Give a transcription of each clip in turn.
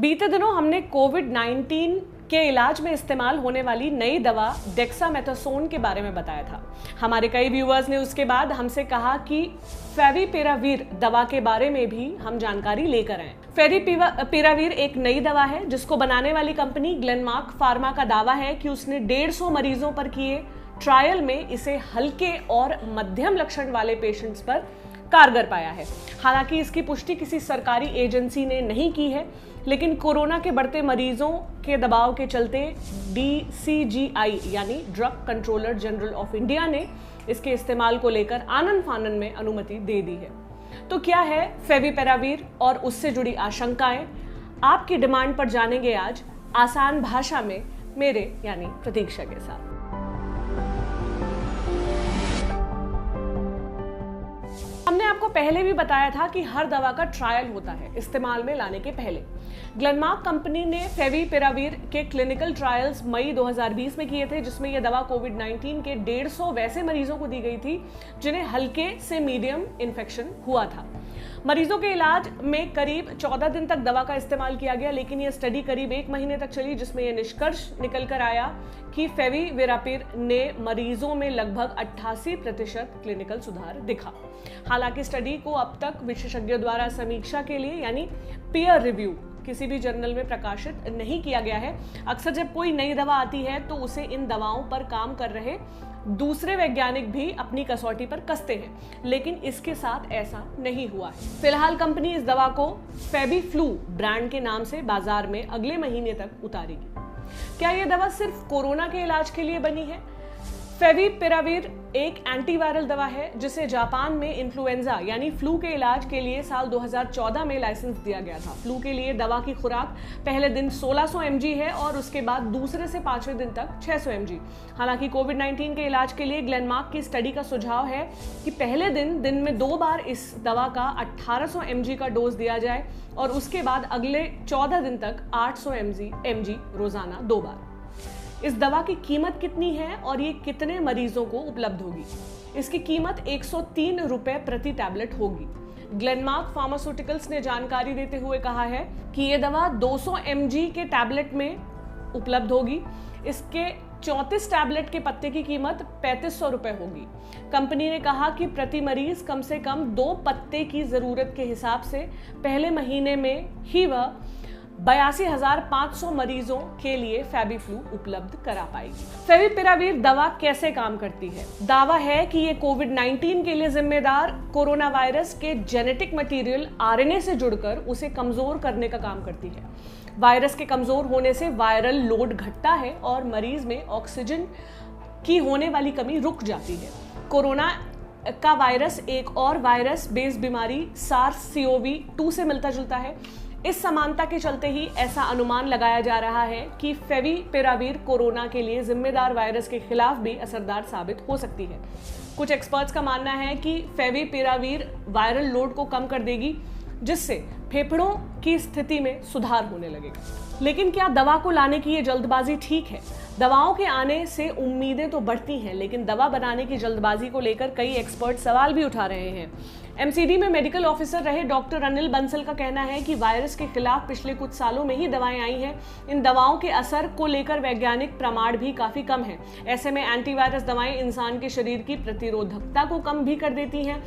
बीते दिनों हमने कोविड-19 के इलाज में इस्तेमाल होने वाली नई दवा डेक्सामेथासोन के बारे में बताया था। हमारे कई व्यूअर्स ने उसके बाद हमसे कहा कि फेविपिरावीर दवा के बारे में भी हम जानकारी लेकर आए। फेविपिरावीर एक नई दवा है जिसको बनाने वाली कंपनी ग्लेनमार्क फार्मा का दावा है कि उसने 150 मरीजों पर किए ट्रायल में इसे हल्के और मध्यम लक्षण वाले पेशेंट्स पर कारगर पाया है। हालांकि इसकी पुष्टि किसी सरकारी एजेंसी ने नहीं की है, लेकिन कोरोना के बढ़ते मरीजों के दबाव के चलते DCGI यानी drug controller general of India ने इसके इस्तेमाल को लेकर आनन फानन में अनुमति दे दी है। तो क्या है फेविपिरावीर और उससे जुड़ी आशंकाएं, आपकी डिमांड पर जानेंगे आज आसान भाषा में मेरे यानी प्रतीक्षा के साथ। हमने आपको पहले भी बताया था कि हर दवा का ट्रायल होता है इस्तेमाल में लाने के पहले। ग्लेनमार्क कंपनी ने फेविपिरावीर के क्लिनिकल ट्रायल्स मई 2020 में किए थे, जिसमें यह दवा कोविड-19 के 150 वैसे मरीजों को दी गई थी जिन्हें हल्के से मीडियम इन्फेक्शन हुआ था। मरीजों के इलाज में करीब 14 दिन तक दवा का इस्तेमाल किया गया, लेकिन यह स्टडी करीब 1 महीने तक चली, जिसमें यह निष्कर्ष निकल कर आया कि फेविपिरावीर ने मरीजों में लगभग 88% क्लिनिकल सुधार दिखा। हालांकि स्टडी को अब तक विशेषज्ञों द्वारा समीक्षा के लिए यानी पीयर रिव्यू किसी भी जर्नल में प्रकाशित नहीं किया गया है। अक्सर जब कोई नई दवा आती है तो उसे इन दवाओं पर काम कर रहे दूसरे वैज्ञानिक भी अपनी कसौटी पर कसते हैं, लेकिन इसके साथ ऐसा नहीं हुआ है। फिलहाल कंपनी इस दवा को फेबीफ्लू ब्रांड के नाम से बाजार में अगले महीने तक उतारेगी। क्या यह दवा सिर्फ कोरोना के इलाज के लिए बनी है? फेविपिरावीर एक एंटीवायरल दवा है जिसे जापान में इन्फ्लुएंजा यानी फ्लू के इलाज के लिए साल 2014 में लाइसेंस दिया गया था। फ्लू के लिए दवा की खुराक पहले दिन 1600 mg है और उसके बाद दूसरे से 5वें दिन तक 600 mg। हालांकि कोविड-19 के इलाज के लिए ग्लेनमार्क की स्टडी का सुझाव है कि पहले दिन में 2 बार इस दवा का 1800 mg का डोज दिया जाए और उसके बाद अगले 14 दिन तक 800 mg रोजाना 2 बार। इस दवा की कीमत कितनी है और ये कितने मरीजों को उपलब्ध होगी? इसकी कीमत 103 रुपए प्रति टैबलेट होगी। ग्लेनमार्क फार्मास्यूटिकल्स ने जानकारी देते हुए कहा है कि ये दवा 200 mg के टैबलेट में उपलब्ध होगी। इसके 34 टैबलेट के पत्ते की कीमत 3500 रुपए होगी। कंपनी ने कहा कि प्रति मरीज कम से कम 2 पत्ते की जरूरत के हिसाब से पहले महीने में ही वह 82,500 मरीजों के लिए फेबीफ्लू उपलब्ध करा पाएगी। फेविपिरावीर दवा कैसे काम करती है? दावा है कि ये कोविड-19 के लिए जिम्मेदार कोरोना वायरस के जेनेटिक मटेरियल RNA से जुड़कर उसे कमजोर करने का काम करती है। वायरस के कमजोर होने से वायरल लोड घटता है और मरीज में ऑक्सीजन की होने वाली कमी रुक जाती है। कोरोना का वायरस एक और वायरस बेस्ड बीमारी SARS-CoV-2 से मिलता जुलता है। इस समानता के चलते ही ऐसा अनुमान लगाया जा रहा है कि फेविपिरावीर कोरोना के लिए जिम्मेदार वायरस के खिलाफ भी असरदार साबित हो सकती है। कुछ एक्सपर्ट्स का मानना है कि फेविपिरावीर वायरल लोड को कम कर देगी, जिससे फेफड़ों की स्थिति में सुधार होने लगेगा। लेकिन क्या दवा को लाने की ये जल्दबाजी ठीक है? दवाओं के आने से उम्मीदें तो बढ़ती हैं, लेकिन दवा बनाने की जल्दबाजी को लेकर कई एक्सपर्ट सवाल भी उठा रहे हैं। MCD में मेडिकल ऑफिसर रहे डॉक्टर अनिल बंसल का कहना है कि वायरस के खिलाफ पिछले कुछ सालों में ही दवाएं आई हैं। इन दवाओं के असर को लेकर वैज्ञानिक प्रमाण भी काफी कम है। ऐसे में एंटीवायरस दवाएं इंसान के शरीर की प्रतिरोधकता को कम भी कर देती हैं।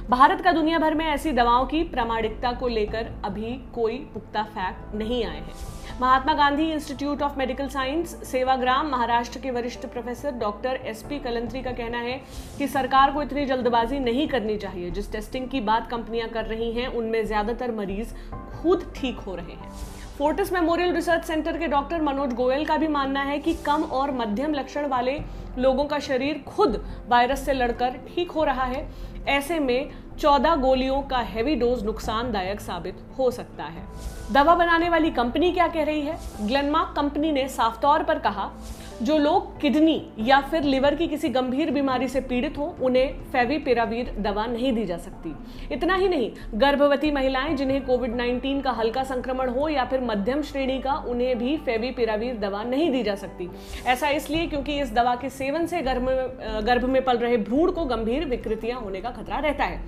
भारत का दुनिया भर में ऐसी दवाओं की प्रामाणिकता को लेकर अभी कोई पुख्ता फैक्ट नहीं आए हैं। Mahatma Gandhi institute of medical science Sevagram Maharashtra के वरिष्ठ प्रोफेसर डॉक्टर SP कलंत्री का कहना है कि सरकार को इतनी जल्दबाजी नहीं करनी चाहिए। जिस टेस्टिंग की बात कंपनियां कर रही हैं उनमें ज्यादातर मरीज खुद ठीक हो रहे हैं। फोर्टिस मेमोरियल रिसर्च सेंटर के डॉक्टर मनोज गोयल का भी मानना है कि कम और मध्यम लक्षण वाले लोगों का शरीर खुद वायरस से लड़कर ठीक हो रहा है। ऐसे में 14 गोलियों का हेवी डोज नुकसानदायक साबित हो सकता है। दवा बनाने वाली कंपनी क्या कह रही है? ग्लेनमार्क कंपनी ने साफ तौर पर कहा, जो लोग किडनी या फिर लिवर की किसी गंभीर बीमारी से पीड़ित हो उन्हें फेविपिरावीर दवा नहीं दी जा सकती। इतना ही नहीं, गर्भवती महिलाएं जिन्हें कोविड-19 का हल्का संक्रमण हो या फिर मध्यम श्रेणी का, उन्हें भी फेविपिरावीर दवा नहीं दी जा सकती। ऐसा इसलिए क्योंकि इस दवा के सेवन से गर्भ में पल रहे भ्रूण को गंभीर विकृतियां होने का खतरा रहता है।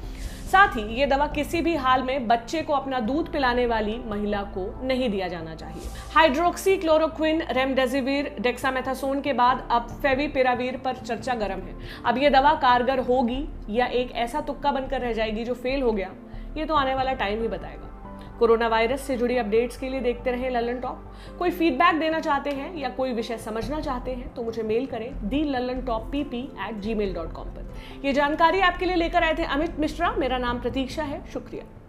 साथ ही ये दवा किसी भी हाल में बच्चे को अपना दूध पिलाने वाली महिला को नहीं दिया जाना चाहिए। हाइड्रोक्सी क्लोरोक्विन, रेमडेसिविर, डेक्सामेथासोन के बाद अब फेविपिराविर पर चर्चा गर्म है। अब ये दवा कारगर होगी या एक ऐसा तुक्का बनकर रह जाएगी जो फेल हो गया, ये तो आने वाला टाइम ही बताएगा। कोरोना वायरस से जुड़ी अपडेट्स के लिए देखते रहें लल्लन टॉप। कोई फीडबैक देना चाहते हैं या कोई विषय समझना चाहते हैं तो मुझे मेल करें thelallantopp@gmail.com पर। ये जानकारी आपके लिए लेकर आए थे अमित मिश्रा। मेरा नाम प्रतीक्षा है। शुक्रिया।